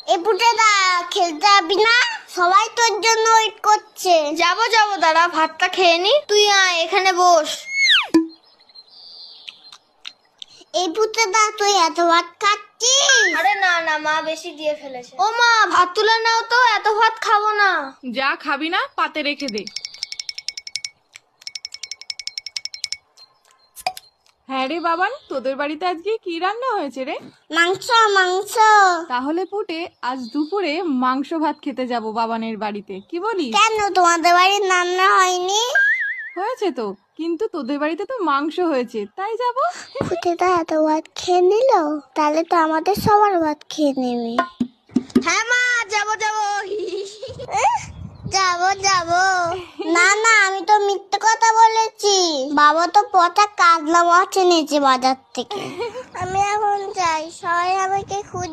এ পুটেদা খেলতে যাবি না? সবাই তোর জন্য ওয়েট করছে। যাবো দাঁড়া, ভাতটা খেয়ে নি। তুই আয়, এখানে বস। এই পুটেদা তুই এত ভাত খাচ্ছিস? আরে না মা বেশি দিয়ে ফেলেছে। ও মা, ভাত তুলে নাও তো, এত ভাত খাবো না। যা খাবি না পাতে রেখে দে। হ্যাঁ রে বাবান, তোদের বাড়িতে আজকে কি রান্না হয়েছে রে? মাংস মাংস। তাহলে পুটে আজ দুপুরে মাংস ভাত খেতে যাব বাবানের বাড়িতে, কি বলিস? কেন তোমাদের বাড়ির রান্না হয়নি? হয়েছে তো, কিন্তু তোদের বাড়িতে তো মাংস হয়েছে, তাই যাব। পুটেদা এত ভাত খেয়ে নিল, তাহলে তো আমাদের সবার ভাত খেয়ে নেবে। হ্যাঁ মা, যাবো যাবো। না আমি তো মিথ্যে কথা বলেছি। বাবা তো পচা কাতলা মাছ এনেছে বাজার থেকে। আমি এখন যাই, সবাই আমাকে খুঁজে